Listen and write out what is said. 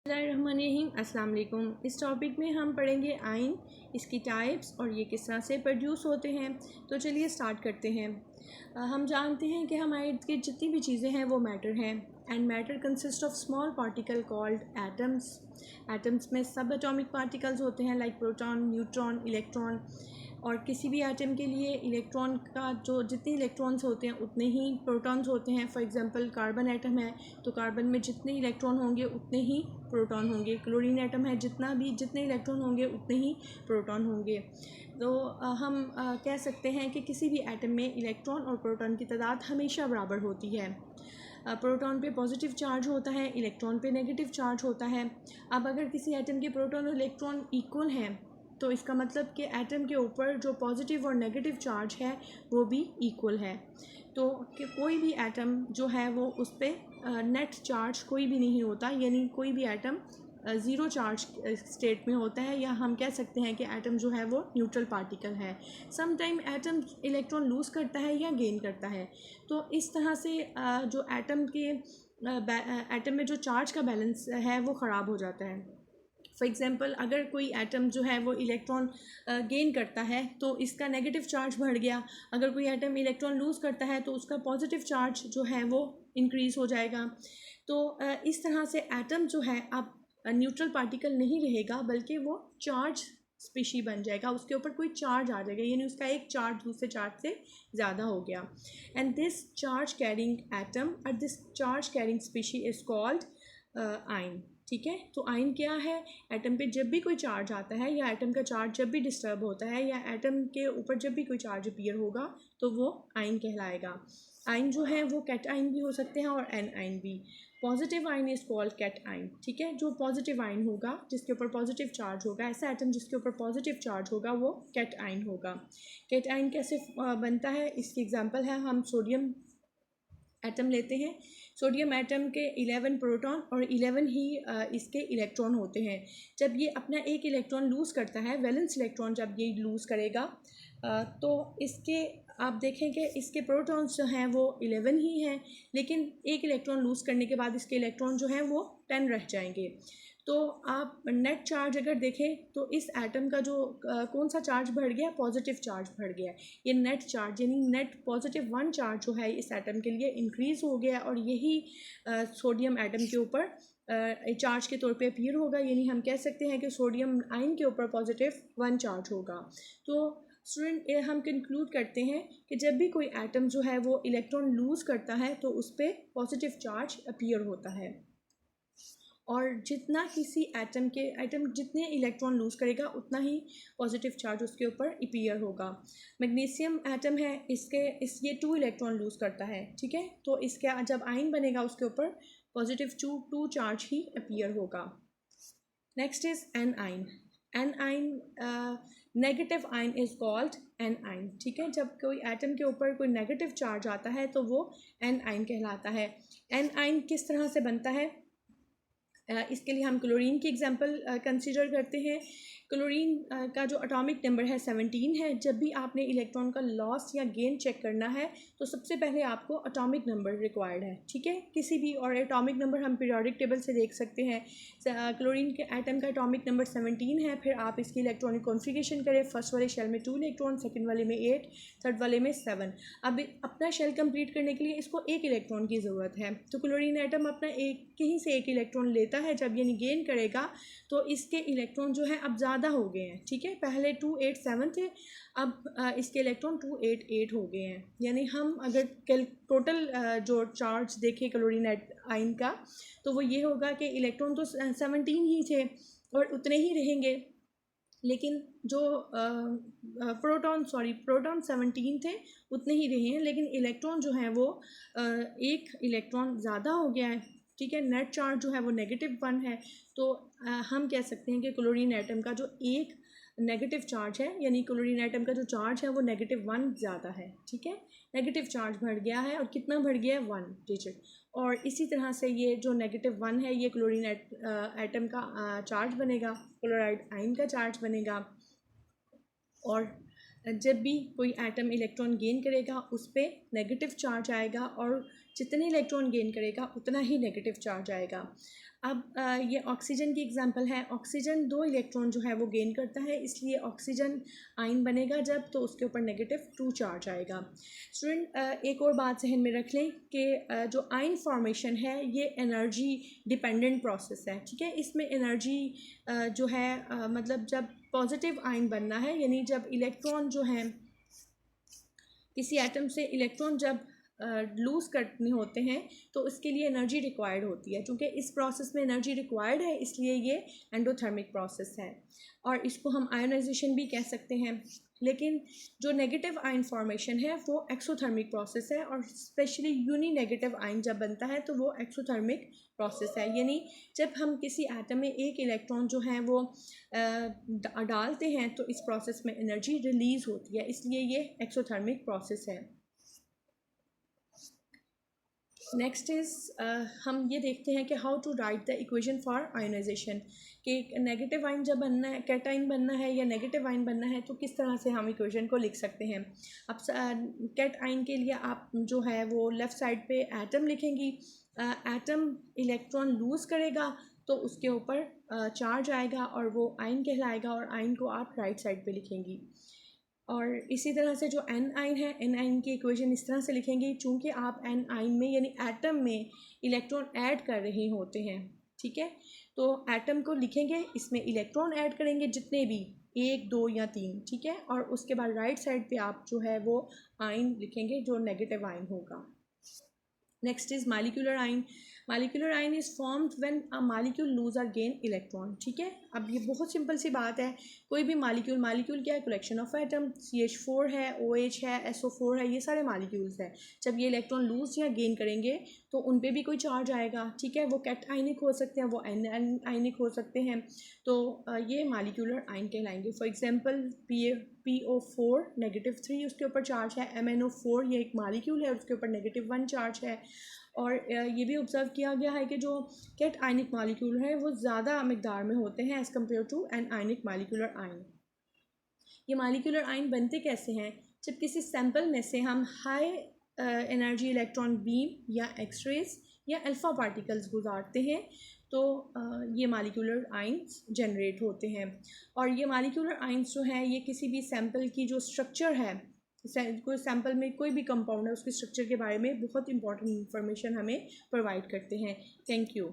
बिस्मिल्लाहिर्रहमानिर्रहीम। अस्सलाम वालेकुम। इस टॉपिक में हम पढ़ेंगे आयन, इसकी टाइप्स और ये किस तरह से प्रोड्यूस होते हैं। तो चलिए स्टार्ट करते हैं। हम जानते हैं कि हमारे इर्द गिर्द जितनी भी चीज़ें हैं वो मैटर हैं and matter consist of small particle called atoms. Atoms में सब एटॉमिक पार्टिकल्स होते हैं लाइक प्रोटॉन, न्यूट्रॉन, इलेक्ट्रॉन। और किसी भी एटम के लिए इलेक्ट्रॉन का जो जितने इलेक्ट्रॉन्स होते हैं उतने ही प्रोटॉन्स होते हैं। फॉर एग्जांपल कार्बन एटम है तो कार्बन में जितने इलेक्ट्रॉन होंगे उतने ही प्रोटॉन होंगे। क्लोरीन एटम है जितने इलेक्ट्रॉन होंगे उतने ही प्रोटॉन होंगे। तो हम कह सकते हैं कि किसी भी एटम में इलेक्ट्रॉन और प्रोटॉन की तादाद हमेशा बराबर होती है। प्रोटॉन पे पॉजिटिव चार्ज होता है, इलेक्ट्रॉन पे नेगेटिव चार्ज होता है। अब अगर किसी एटम के प्रोटॉन और इलेक्ट्रॉन इक्वल हैं तो इसका मतलब कि एटम के ऊपर जो पॉजिटिव और नेगेटिव चार्ज है वो भी इक्वल है। तो कि कोई भी एटम जो है वो उस पर नेट चार्ज कोई भी नहीं होता, यानी कोई भी एटम ज़ीरो चार्ज स्टेट में होता है, या हम कह सकते हैं कि एटम जो है वो न्यूट्रल पार्टिकल है। Some time atom electron lose करता है या गेन करता है। तो इस तरह से जो एटम में जो चार्ज का बैलेंस है वो ख़राब हो जाता है। फॉर एग्ज़ाम्पल अगर कोई एटम जो है वो इलेक्ट्रॉन गेन करता है तो इसका नेगेटिव चार्ज बढ़ गया। अगर कोई एटम इलेक्ट्रॉन लूज़ करता है तो उसका पॉजिटिव चार्ज जो है वो इंक्रीज़ हो जाएगा। तो इस तरह से एटम जो है अब न्यूट्रल पार्टिकल नहीं रहेगा बल्कि वो चार्ज स्पीशी बन जाएगा। उसके ऊपर कोई चार्ज आ जाएगा, यानी उसका एक चार्ज दूसरे चार्ज से ज़्यादा हो गया। And this charge carrying atom और this charge carrying species is called ion. ठीक है, तो आयन क्या है? एटम पे जब भी कोई चार्ज आता है या एटम का चार्ज जब भी डिस्टर्ब होता है या एटम के ऊपर जब भी कोई चार्ज अपीयर होगा तो वो आयन कहलाएगा। आयन जो है वो कैट आयन भी हो सकते हैं और एन आयन भी। Positive ion is called cation. ठीक है, जो पॉजिटिव आयन होगा जिसके ऊपर पॉजिटिव चार्ज होगा, ऐसा एटम जिसके ऊपर पॉजिटिव चार्ज होगा वो कैट आयन होगा। कैट आयन कैसे बनता है? इसकी एग्जांपल है, हम सोडियम एटम लेते हैं। सोडियम एटम के 11 प्रोटॉन और 11 ही इसके इलेक्ट्रॉन होते हैं। जब ये अपना एक इलेक्ट्रॉन लूज़ करता है, वैलेंस इलेक्ट्रॉन जब ये लूज़ करेगा तो इसके आप देखें कि इसके प्रोटॉन्स जो हैं वो 11 ही हैं, लेकिन एक इलेक्ट्रॉन लूज़ करने के बाद इसके इलेक्ट्रॉन जो हैं वो 10 रह जाएंगे। तो आप नेट चार्ज अगर देखें तो इस एटम का जो कौन सा चार्ज बढ़ गया? पॉजिटिव चार्ज बढ़ गया। ये नेट चार्ज यानी नेट पॉजिटिव 1 चार्ज जो है इस एटम के लिए इंक्रीज़ हो गया और यही सोडियम एटम के ऊपर चार्ज के तौर पे अपीयर होगा। यानी हम कह सकते हैं कि सोडियम आयन के ऊपर पॉजिटिव 1 चार्ज होगा। तो स्टूडेंट हम कंक्लूड करते हैं कि जब भी कोई एटम जो है वो इलेक्ट्रॉन लूज़ करता है तो उस पर पॉजिटिव चार्ज अपीयर होता है। और जितना किसी एटम जितने इलेक्ट्रॉन लूज़ करेगा उतना ही पॉजिटिव चार्ज उसके ऊपर अपीयर होगा। मैग्नीशियम एटम है, ये 2 इलेक्ट्रॉन लूज़ करता है। ठीक है, तो इसके जब आयन बनेगा उसके ऊपर पॉजिटिव 2 चार्ज ही अपीयर होगा। Next is anion. Anion negative ion is called anion. ठीक है, जब कोई एटम के ऊपर कोई नेगेटिव चार्ज आता है तो वो एन आयन कहलाता है। एन आयन किस तरह से बनता है? इसके लिए हम क्लोरीन की एग्जांपल कंसीडर करते हैं। क्लोरीन का जो एटॉमिक नंबर है 17 है। जब भी आपने इलेक्ट्रॉन का लॉस या गेन चेक करना है तो सबसे पहले आपको एटॉमिक नंबर रिक्वायर्ड है। ठीक है, किसी भी और एटॉमिक नंबर हम पीरियोडिक टेबल से देख सकते हैं। क्लोरीन के एटम का एटॉमिक नंबर 17 है। फिर आप इसकी इलेक्ट्रॉनिक कॉन्फ़िगरेशन करें, फर्स्ट वाले शेल में 2 इलेक्ट्रॉन, सेकेंड वाले में 8, थर्ड वाले में 7। अब अपना शेल कंप्लीट करने के लिए इसको 1 इलेक्ट्रॉन की ज़रूरत है। तो क्लोरीन एटम अपना कहीं से 1 इलेक्ट्रॉन लेता है। जब यानी गेन करेगा तो इसके इलेक्ट्रॉन जो है अब ज़्यादा हो गए हैं। ठीक है, पहले 2 8 7 थे, अब इसके इलेक्ट्रॉन 2 8 8 हो गए हैं। यानी हम अगर टोटल जो चार्ज देखें क्लोरीन आयन का तो वो ये होगा कि इलेक्ट्रॉन तो 17 ही थे और उतने ही रहेंगे, लेकिन जो प्रोटॉन 17 थे उतने ही रहे हैं, लेकिन इलेक्ट्रॉन जो है वो एक इलेक्ट्रॉन ज़्यादा हो गया है। ठीक है, नेट चार्ज जो है वो -1 है। तो हम कह सकते हैं कि क्लोरीन एटम का जो एक नेगेटिव चार्ज है, यानी क्लोरीन एटम का जो चार्ज है वो -1 ज़्यादा है। ठीक है, नेगेटिव चार्ज बढ़ गया है और कितना बढ़ गया है? 1 डिजिट। और इसी तरह से ये जो -1 है ये क्लोरीन एटम का चार्ज बनेगा, क्लोराइड आयन का चार्ज बनेगा। और जब भी कोई एटम इलेक्ट्रॉन गेन करेगा उस पर नेगेटिव चार्ज आएगा, और जितने इलेक्ट्रॉन गेन करेगा उतना ही नेगेटिव चार्ज आएगा। अब ये ऑक्सीजन की एग्जांपल है। ऑक्सीजन 2 इलेक्ट्रॉन जो है वो गेन करता है, इसलिए ऑक्सीजन आयन बनेगा जब, तो उसके ऊपर -2 चार्ज आएगा। स्टूडेंट एक और बात जहन में रख लें कि जो आयन फॉर्मेशन है ये एनर्जी डिपेंडेंट प्रोसेस है, ठीक है। इसमें एनर्जी जो है मतलब जब पॉजिटिव आयन बनना है, यानी जब इलेक्ट्रॉन जो है किसी एटम से इलेक्ट्रॉन जब लूज़ करने होते हैं तो उसके लिए एनर्जी रिक्वायर्ड होती है। चूँकि इस प्रोसेस में एनर्जी रिक्वायर्ड है इसलिए ये एंडोथर्मिक प्रोसेस है, और इसको हम आयोनाइजेशन भी कह सकते हैं। लेकिन जो नेगेटिव आयन फॉर्मेशन है वो एक्सोथर्मिक प्रोसेस है, और स्पेशली यूनी नेगेटिव आयन जब बनता है तो वो एक्सोथर्मिक प्रोसेस है। यानी जब हम किसी एटम में एक इलेक्ट्रॉन जो है वो डालते हैं तो इस प्रोसेस में एनर्जी रिलीज़ होती है, इसलिए ये एक्सोथर्मिक प्रोसेस है। नेक्स्ट इज़ हम ये देखते हैं कि how to write the equation for ionization, कि नेगेटिव आयन जब बनना है, कैटाइन बनना है या नेगेटिव आयन बनना है तो किस तरह से हम इक्वेशन को लिख सकते हैं। अब कैट आयन के लिए आप जो है वो लेफ़्ट साइड पे एटम लिखेंगी। एटम इलेक्ट्रॉन लूज़ करेगा तो उसके ऊपर चार्ज आएगा और वो आयन कहलाएगा, और आयन को आप राइट साइड पे लिखेंगी। और इसी तरह से जो एन आयन है, एन आयन की इक्वेशन इस तरह से लिखेंगे, चूँकि आप एन आयन में यानी एटम में इलेक्ट्रॉन ऐड कर रहे होते हैं, ठीक है। तो एटम को लिखेंगे, इसमें इलेक्ट्रॉन ऐड करेंगे जितने भी 1, 2 या 3, ठीक है। और उसके बाद राइट साइड पे आप जो है वो आयन लिखेंगे जो नेगेटिव आयन होगा। Next is molecular ion. Molecular ion is formed when a molecule lose और गेन इलेक्ट्रॉन, ठीक है। अब ये बहुत सिंपल सी बात है, कोई भी मालिक्यूल क्या है, कलेक्शन ऑफ एटम। CH4 है, OH है, SO4 है, ये सारे मालिक्यूल्स हैं। जब ये इलेक्ट्रॉन लूज या गेन करेंगे तो उन पर भी कोई चार्ज आएगा, ठीक है। वो कैट आयनिक हो सकते हैं, वो एन आयनिक हो सकते हैं, तो ये मालिक्यूलर आयन कहलाएंगे। फॉर एग्जांपल PO4 -3 उसके ऊपर चार्ज है। MnO4 ये एक मालिक्यूल है, उसके ऊपर -1 चार्ज है। और ये भी ऑब्ज़र्व किया गया है कि जो कैट आयनिक मालिक्यूल है वो ज़्यादा मिकदार में होते हैं as compare to an ionic molecular ion. ये मालिक्यूलर आयन बनते कैसे हैं, जब किसी सैंपल में से हम हाई एनर्जी इलेक्ट्रॉन बीम या एक्सरेज या अल्फ़ा पार्टिकल्स गुजारते हैं तो ये मालिक्यूलर आयंस जनरेट होते हैं। और ये मालिक्यूलर आयंस जो हैं ये किसी भी सैंपल की जो स्ट्रक्चर है, कोई सैंपल में कोई भी कंपाउंड है उसके स्ट्रक्चर के बारे में बहुत इंपॉर्टेंट इंफॉर्मेशन हमें प्रोवाइड करते हैं। Thank you.